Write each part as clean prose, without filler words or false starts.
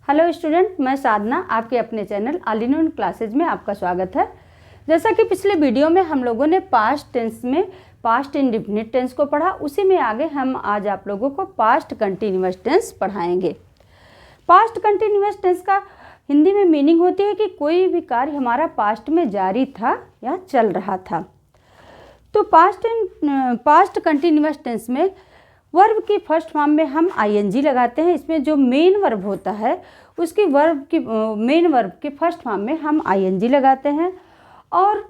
Hello student, मैं साधना आपके अपने channel all in one classes में आपका स्वागत है। जैसा कि पिछले वीडियो में हम लोगों ने पास्ट टेंस में पास्ट इंडेफिनिट टेंस को पढ़ा, उसी में आगे हम आज आप लोगों को पास्ट कंटिन्यूअस टेंस पढ़ाएंगे। पास्ट कंटिन्यूअस टेंस का हिंदी में मीनिंग होती है कि कोई भी कार्य हमारा पास्ट में जारी था या चल रहा था। तो पास्ट कंटिन्यूअस टेंस में वर्ब की फर्स्ट फॉर्म में हम आईएनजी लगाते हैं। इसमें जो मेन वर्ब होता है उसकी मेन वर्ब के फर्स्ट फॉर्म में हम आईएनजी लगाते हैं। और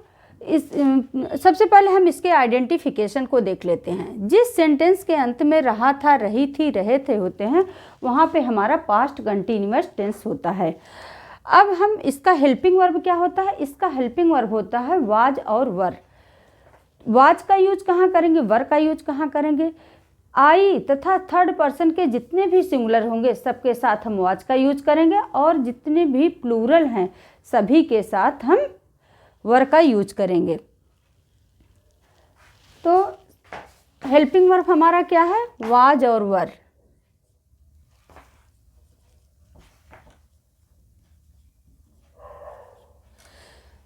सबसे पहले हम इसके आइडेंटिफिकेशन को देख लेते हैं। जिस सेंटेंस के अंत में रहा था, रही थी, रहे थे होते हैं, वहाँ पे हमारा पास्ट कंटिन्यूअस टेंस होता है। अब हम इसका हेल्पिंग वर्ब क्या होता है? इसका हेल्पिंग वर्ब होता है वाज और वर। वाज का यूज कहाँ करेंगे, वर का यूज कहाँ करेंगे? आई तथा थर्ड पर्सन के जितने भी सिंगुलर होंगे सबके साथ हम वाज का यूज करेंगे, और जितने भी प्लूरल हैं सभी के साथ हम वर का यूज करेंगे। तो हेल्पिंग वर्ब हमारा क्या है? वाज और वर।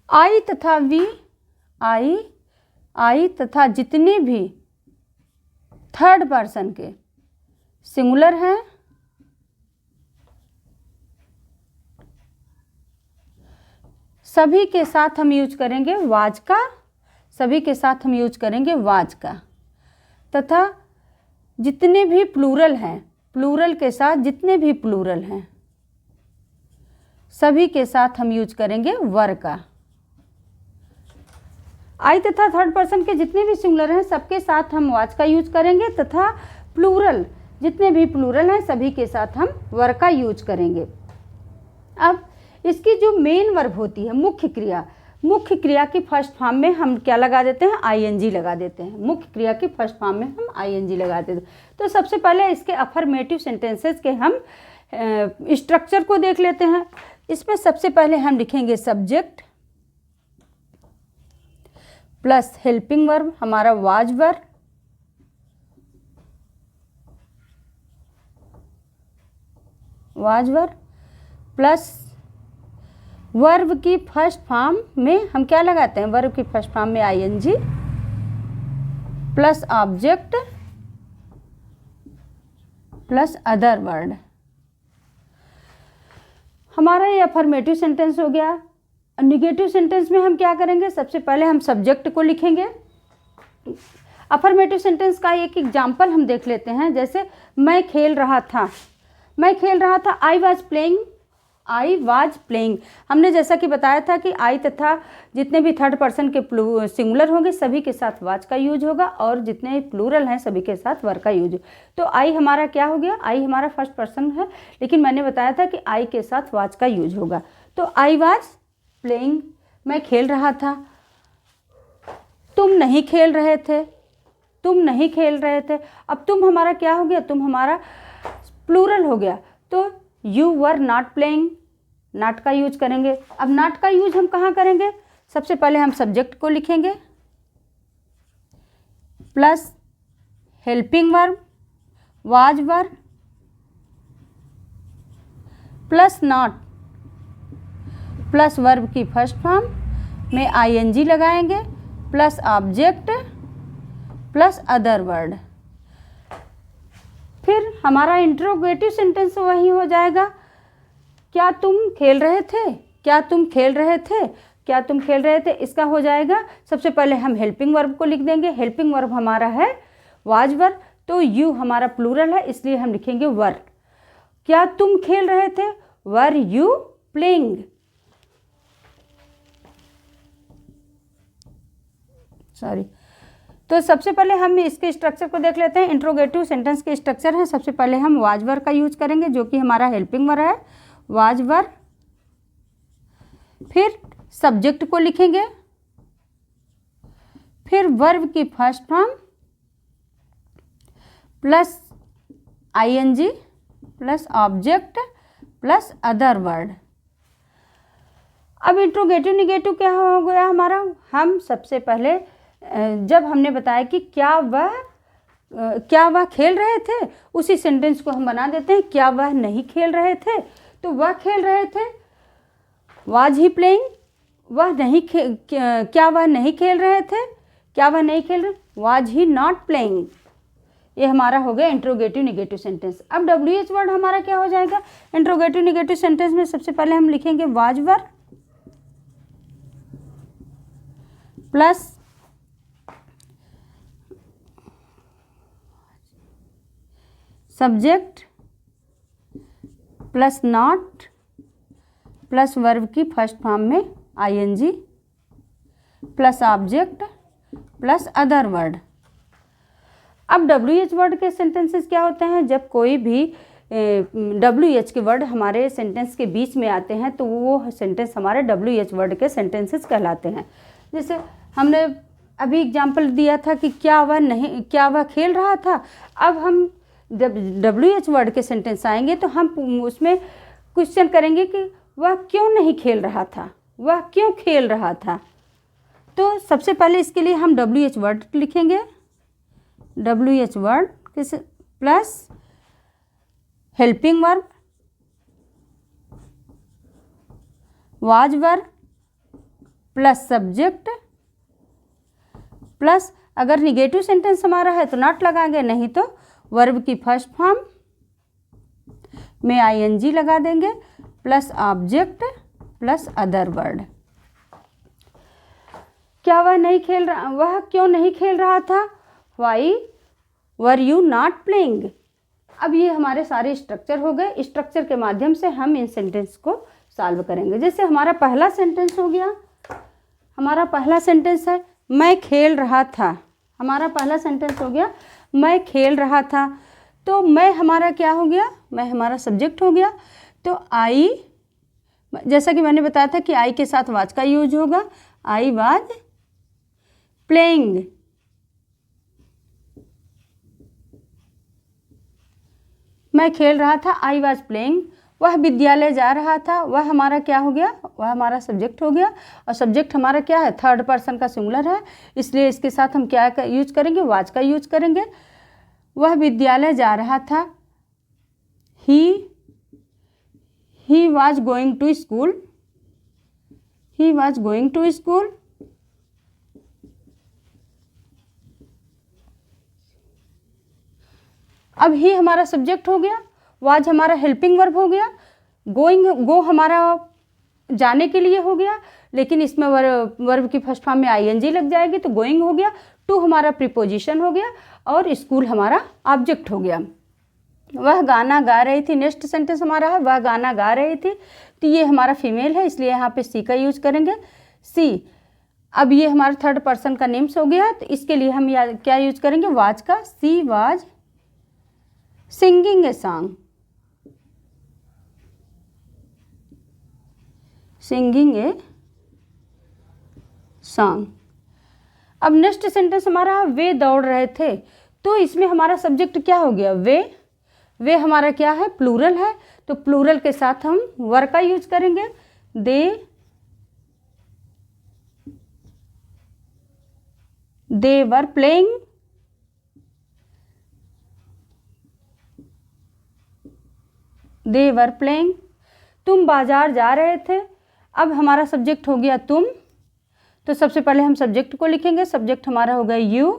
आई तथा वी, आई तथा जितने भी थर्ड पर्सन के सिंगुलर हैं सभी के साथ हम यूज करेंगे वाज का, सभी के साथ हम यूज करेंगे वाज का। तथा जितने भी प्लूरल हैं, प्लूरल के साथ जितने भी प्लूरल हैं सभी के साथ हम यूज करेंगे वर का। आई तथा थर्ड पर्सन के जितने भी सिंगुलर हैं सबके साथ हम वाज का यूज करेंगे, तथा प्लूरल जितने भी प्लूरल हैं सभी के साथ हम वर का यूज करेंगे। अब इसकी जो मेन वर्ब होती है मुख्य क्रिया की फर्स्ट फॉर्म में हम क्या लगा देते हैं? आईएनजी लगा देते हैं। मुख्य क्रिया की फर्स्ट फॉर्म में हम आईएनजी लगा देते हैं। तो सबसे पहले इसके अफर्मेटिव सेंटेंसेस के हम स्ट्रक्चर को देख लेते हैं। इसमें सबसे पहले हम लिखेंगे सब्जेक्ट प्लस हेल्पिंग वर्ब हमारा वाज वर, प्लस वर्ब की फर्स्ट फॉर्म में हम क्या लगाते हैं? वर्ब की फर्स्ट फॉर्म में ING plus object plus other word. हमारा ये अफर्मेटिव सेंटेंस हो गया। निगेटिव सेंटेंस में हम क्या करेंगे? सबसे पहले हम सब्जेक्ट को लिखेंगे। अफर्मेटिव सेंटेंस का एक एग्जाम्पल हम देख लेते हैं। जैसे मैं खेल रहा था, आई वाज प्लेइंग। हमने जैसा कि बताया था कि आई तथा जितने भी थर्ड पर्सन के सिंगुलर होंगे सभी के साथ वाज का यूज होगा, और जितने प्लूरल हैं सभी के साथ वर का यूज। तो आई हमारा क्या हो गया? आई हमारा फर्स्ट पर्सन है, लेकिन मैंने बताया था कि आई के साथ वाज का यूज होगा। तो आई वाज प्लेइंग, मैं खेल रहा था। तुम नहीं खेल रहे थे। अब तुम हमारा क्या हो गया? तुम हमारा प्लूरल हो गया। तो you were not playing, not का यूज करेंगे। अब नॉट का यूज हम कहाँ करेंगे? सबसे पहले हम सब्जेक्ट को लिखेंगे plus helping verb was were plus not plus verb की फर्स्ट फॉर्म में आईएनजी लगाएंगे plus object plus other word. फिर हमारा इंट्रोगेटिव सेंटेंस वही हो जाएगा। क्या तुम खेल रहे थे? इसका हो जाएगा, सबसे पहले हम हेल्पिंग वर्ब को लिख देंगे। हेल्पिंग वर्ब हमारा है वाज वर, तो यू हमारा प्लूरल है इसलिए हम लिखेंगे वर। क्या तुम खेल रहे थे? Were you playing? तो सबसे पहले हम इसके स्ट्रक्चर को देख लेते हैं। इंट्रोगेटिव सेंटेंस के स्ट्रक्चर हैं। सबसे पहले हम वाज वर का यूज करेंगे जो कि हमारा हेल्पिंग वर्ब है, वाज वर। फिर सब्जेक्ट को लिखेंगे, फिर वर्ब की first form plus ING plus object plus other word. अब इंट्रोगेटिव निगेटिव क्या हो गया हमारा? हम सबसे पहले जब हमने बताया कि क्या वह खेल रहे थे, उसी सेंटेंस को हम बना देते हैं क्या वह नहीं खेल रहे थे। तो वह खेल रहे थे, वाज ही प्लेइंग, वह नहीं क्या वह नहीं खेल रहे थे, क्या वह नहीं खेल रहे, वाज ही नॉट प्लेइंग। ये हमारा हो गया इंट्रोगेटिव निगेटिव सेंटेंस। अब WH वर्ड हमारा क्या हो जाएगा इंट्रोगेटिव निगेटिव सेंटेंस में? सबसे पहले हम लिखेंगे was were plus subject plus not plus verb की फर्स्ट फॉर्म में ING plus object plus other word. अब WH वर्ड के सेंटेंसेस क्या होते हैं? जब कोई भी WH के वर्ड हमारे सेंटेंस के बीच में आते हैं तो वो सेंटेंस हमारे WH वर्ड के सेंटेंसेस कहलाते हैं। जैसे हमने अभी एग्जांपल दिया था कि क्या वह खेल रहा था। अब हम WH वर्ड के सेंटेंस आएंगे तो हम उसमें क्वेश्चन करेंगे कि वह क्यों नहीं खेल रहा था, वह क्यों खेल रहा था। तो सबसे पहले इसके लिए हम WH वर्ड लिखेंगे, WH word plus helping verb, was verb plus subject plus, अगर निगेटिव सेंटेंस हमारा है तो नॉट लगाएंगे, नहीं तो वर्ब की फर्स्ट फॉर्म में ING लगा देंगे plus object plus other word. क्या वह क्यों नहीं खेल रहा था? Why were you not playing. अब ये हमारे सारे स्ट्रक्चर हो गए। स्ट्रक्चर के माध्यम से हम इन सेंटेंस को सॉल्व करेंगे। जैसे हमारा पहला सेंटेंस हो गया, हमारा पहला सेंटेंस है मैं खेल रहा था। हमारा पहला सेंटेंस हो गया मैं खेल रहा था। तो मैं हमारा क्या हो गया? मैं हमारा सब्जेक्ट हो गया। तो आई, जैसा कि मैंने बताया था कि आई के साथ वाज का यूज होगा, आई वाज प्लेइंग। मैं खेल रहा था, आई वाज प्लेइंग। वह विद्यालय जा रहा था, वह हमारा क्या हो गया? वह हमारा सब्जेक्ट हो गया। और सब्जेक्ट हमारा क्या है? थर्ड पर्सन का सिंगुलर है, इसलिए इसके साथ हम क्या यूज करेंगे? वाज का यूज करेंगे। वह विद्यालय जा रहा था, he was going to school, he was going to school. अब ही हमारा सब्जेक्ट हो गया, वाज हमारा हेल्पिंग वर्ब हो गया, गो हमारा जाने के लिए हो गया, लेकिन इसमें वर्ब की फर्स्ट फॉर्म में ING लग जाएगी तो गोइंग हो गया। टू हमारा प्रीपोजिशन हो गया और स्कूल हमारा ऑब्जेक्ट हो गया। वह गाना गा रही थी, नेक्स्ट सेंटेंस हमारा है वह गाना गा रही थी। तो ये हमारा फीमेल है, इसलिए यहाँ पे सी का यूज करेंगे, सी। अब ये हमारा थर्ड पर्सन का नेम्स हो गया, तो इसके लिए हम क्या यूज करेंगे? वाज का, she was singing a song, singing a song. अब नेक्स्ट सेंटेंस हमारा है वे दौड़ रहे थे। तो इसमें हमारा सब्जेक्ट क्या हो गया? वे हमारा क्या है? प्लूरल है, तो प्लूरल के साथ हम वर का यूज करेंगे, दे were playing, they were playing. तुम बाजार जा रहे थे। अब हमारा सब्जेक्ट हो गया तुम, तो सबसे पहले हम सब्जेक्ट को लिखेंगे। सब्जेक्ट हमारा हो गया यू।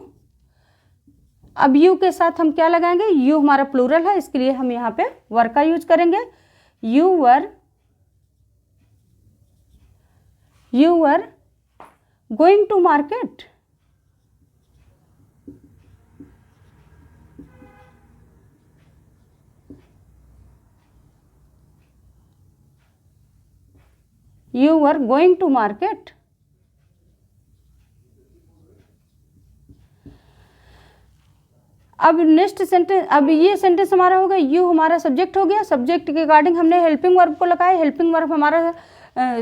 अब यू के साथ हम क्या लगाएंगे? यू हमारा प्लूरल है, इसके लिए हम यहाँ पे वर का यूज करेंगे। You were going to market. You were going to market. अब नेक्स्ट सेंटेंस, अब ये सेंटेंस हमारा हो गया यू हमारा सब्जेक्ट हो गया। सब्जेक्ट के अकॉर्डिंग हमने हेल्पिंग वर्ब को लगाया। हेल्पिंग वर्ब हमारा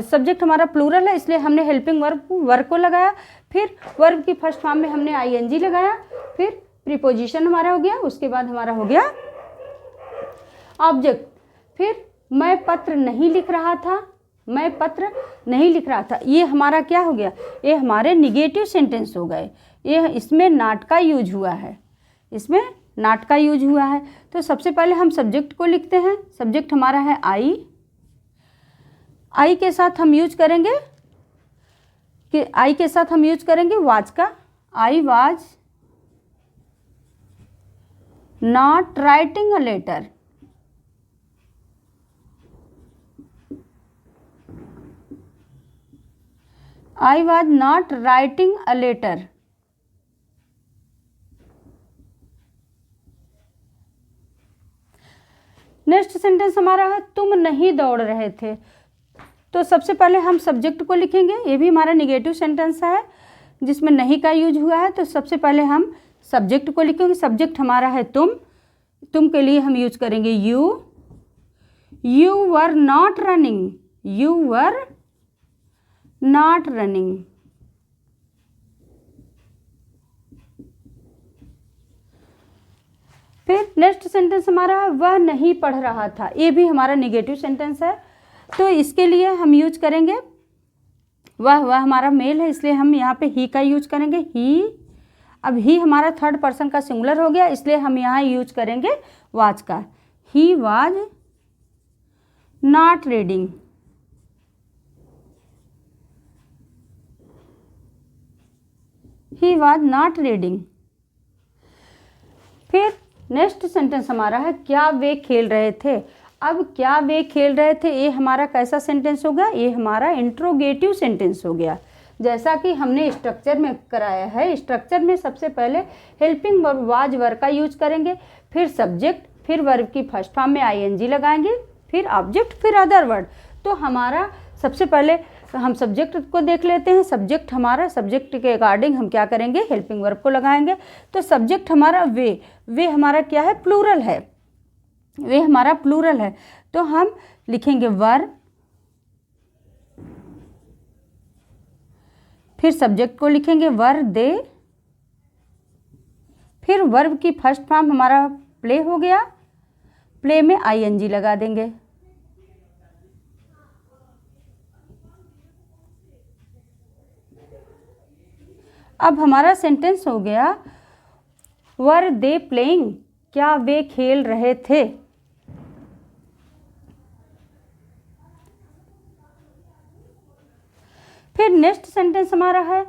सब्जेक्ट हमारा प्लूरल है, इसलिए हमने हेल्पिंग वर्ब को लगाया। फिर वर्ब की फर्स्ट फॉर्म में हमने ING लगाया। फिर प्रीपोजिशन हमारा हो गया, उसके बाद हमारा हो गया ऑब्जेक्ट। फिर मैं पत्र नहीं लिख रहा था, मैं पत्र नहीं लिख रहा था। ये हमारा क्या हो गया? ये हमारे निगेटिव सेंटेंस हो गए। ये इसमें नॉट का यूज हुआ है, इसमें नॉट का यूज हुआ है। तो सबसे पहले हम सब्जेक्ट को लिखते हैं। सब्जेक्ट हमारा है आई, आई के साथ हम यूज करेंगे कि आई के साथ हम यूज करेंगे वाज का। I was not writing a letter. I was not writing a letter. Next sentence हमारा है तुम नहीं दौड़ रहे थे। तो सबसे पहले हम सब्जेक्ट को लिखेंगे, ये भी हमारा निगेटिव सेंटेंस है जिसमें नहीं का यूज हुआ है। तो सबसे पहले हम सब्जेक्ट को लिखेंगे। सब्जेक्ट हमारा है तुम के लिए हम यूज करेंगे you were not running. You were not running. फिर नेक्स्ट सेंटेंस हमारा वह नहीं पढ़ रहा था। ये भी हमारा निगेटिव सेंटेंस है, तो इसके लिए हम यूज करेंगे वह हमारा मेल है, इसलिए हम यहाँ पे ही का यूज करेंगे ही। अब ही हमारा थर्ड पर्सन का सिंगुलर हो गया, इसलिए हम यहाँ यूज करेंगे वाज का। He was not reading. He was not reading. फिर नेक्स्ट सेंटेंस हमारा है क्या वे खेल रहे थे। अब क्या वे खेल रहे थे, ये हमारा कैसा सेंटेंस हो गया, ये हमारा इंट्रोगेटिव सेंटेंस हो गया। जैसा कि हमने स्ट्रक्चर में कराया है, स्ट्रक्चर में सबसे पहले हेल्पिंग वर्ब वाज वर्ब का यूज करेंगे, फिर सब्जेक्ट, फिर वर्ब की फर्स्ट फॉर्म में आईएनजी लगाएंगे, फिर ऑब्जेक्ट, फिर अदर वर्ड। तो हमारा सबसे पहले हम सब्जेक्ट को देख लेते हैं। सब्जेक्ट हमारा, सब्जेक्ट के अकॉर्डिंग हम क्या करेंगे, हेल्पिंग वर्ब को लगाएंगे। तो सब्जेक्ट हमारा वे हमारा क्या है, प्लूरल है। वे हमारा प्लूरल है, तो हम लिखेंगे वर, फिर सब्जेक्ट को लिखेंगे वर दे, फिर वर्ब की फर्स्ट फॉर्म हमारा प्ले हो गया, प्ले में आईएनजी लगा देंगे। अब हमारा सेंटेंस हो गया वर दे प्लेइंग, क्या वे खेल रहे थे। फिर नेक्स्ट सेंटेंस हमारा है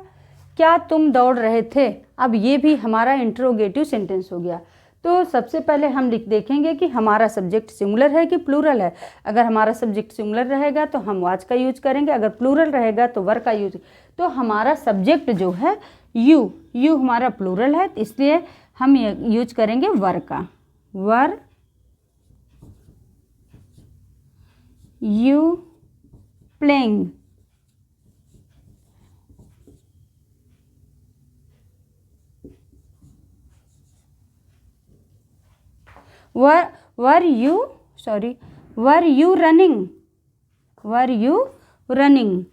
क्या तुम दौड़ रहे थे। अब ये भी हमारा इंट्रोगेटिव सेंटेंस हो गया। तो सबसे पहले हम देखेंगे कि हमारा सब्जेक्ट सिंगुलर है कि प्लूरल है। अगर हमारा सब्जेक्ट सिंगुलर रहेगा तो हम वाज का यूज करेंगे, अगर प्लूरल रहेगा तो वर का यूज। तो हमारा सब्जेक्ट जो है यू हमारा प्लूरल है, इसलिए हम यूज करेंगे वर का। Were you playing. Were you running. Were you running.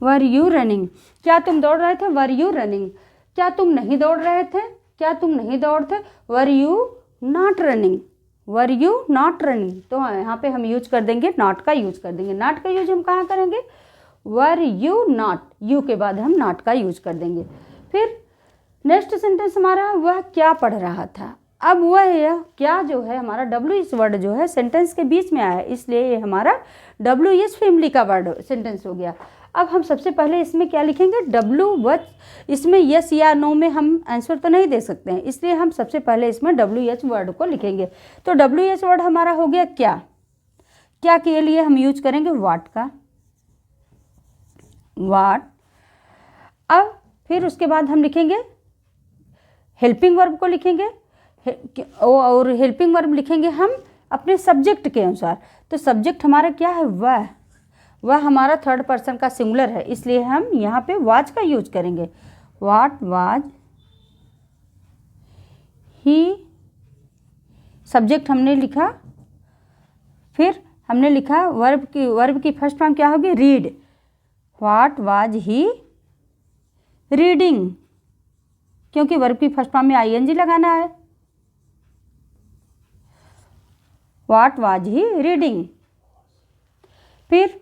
Were you running, क्या तुम दौड़ रहे थे। Were you running. क्या तुम नहीं दौड़ रहे थे। क्या तुम नहीं दौड़ थे। Were you not running. Were you not running. तो यहाँ पे हम यूज कर देंगे नॉट का यूज कर देंगे। नॉट का यूज हम कहाँ करेंगे, वर यू नॉट, यू के बाद हम नॉट का यूज कर देंगे। फिर नेक्स्ट सेंटेंस हमारा वह क्या पढ़ रहा था। अब वह क्या जो है हमारा WH वर्ड जो है सेंटेंस के बीच में आया है, इसलिए ये हमारा WH फैमिली का वर्ड सेंटेंस हो गया। अब हम सबसे पहले इसमें क्या लिखेंगे, WH। इसमें यस या नो में हम आंसर तो नहीं दे सकते हैं, इसलिए हम सबसे पहले इसमें WH वर्ड को लिखेंगे। तो WH वर्ड हमारा हो गया क्या। क्या के लिए हम यूज करेंगे वाट का, वाट। अब फिर उसके बाद हम लिखेंगे हेल्पिंग वर्ब को लिखेंगे, और हेल्पिंग वर्ब लिखेंगे हम अपने सब्जेक्ट के अनुसार। तो सब्जेक्ट हमारा क्या है, वह हमारा थर्ड पर्सन का सिंगुलर है, इसलिए हम यहाँ पे वाज का यूज करेंगे। What was he. सब्जेक्ट हमने लिखा, फिर हमने लिखा वर्ब की फर्स्ट फॉर्म क्या होगी, read. What was he reading, क्योंकि वर्ब की फर्स्ट फॉर्म में आईएनजी लगाना है। What was he reading. फिर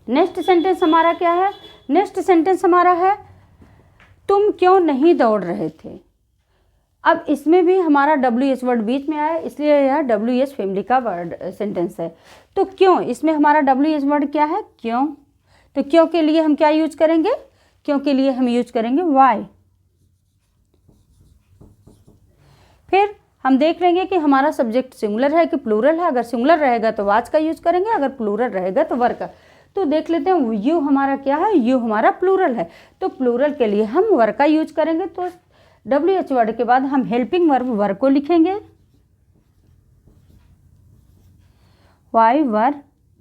नेक्स्ट सेंटेंस हमारा क्या है, नेक्स्ट सेंटेंस हमारा है तुम क्यों नहीं दौड़ रहे थे। अब इसमें भी हमारा WH वर्ड बीच में आया, इसलिए यह WH फैमिली का वर्ड सेंटेंस है। तो क्यों, इसमें हमारा WH वर्ड क्या है, क्यों। तो क्यों के लिए हम क्या यूज करेंगे, क्यों के लिए हम यूज करेंगे वाई। फिर हम देख लेंगे कि हमारा सब्जेक्ट सिंगुलर है कि प्लूरल है। अगर सिंगुलर रहेगा तो वाज का यूज करेंगे, अगर प्लूरल रहेगा तो वर का। तो देख लेते हैं, यू हमारा क्या है, यू हमारा प्लूरल है, तो प्लूरल के लिए हम वर का यूज करेंगे। तो WH वर्ड के बाद हम हेल्पिंग वर्ब वर को लिखेंगे, वाई वर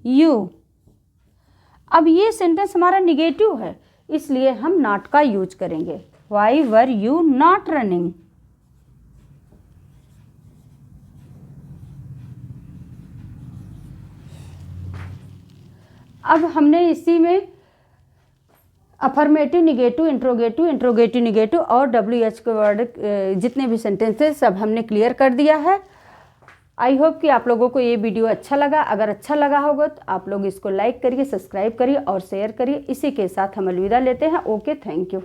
यू। अब ये सेंटेंस हमारा निगेटिव है, इसलिए हम नॉट का यूज करेंगे, why were you not running. अब हमने इसी में affirmative, negative, interrogative, interrogative negative और WH के वर्ड जितने भी सेंटेंसेस सब हमने क्लियर कर दिया है। आई होप कि आप लोगों को ये वीडियो अच्छा लगा। अगर अच्छा लगा होगा तो आप लोग इसको लाइक करिए, सब्सक्राइब करिए और शेयर करिए। इसी के साथ हम अलविदा लेते हैं। Okay, thank you.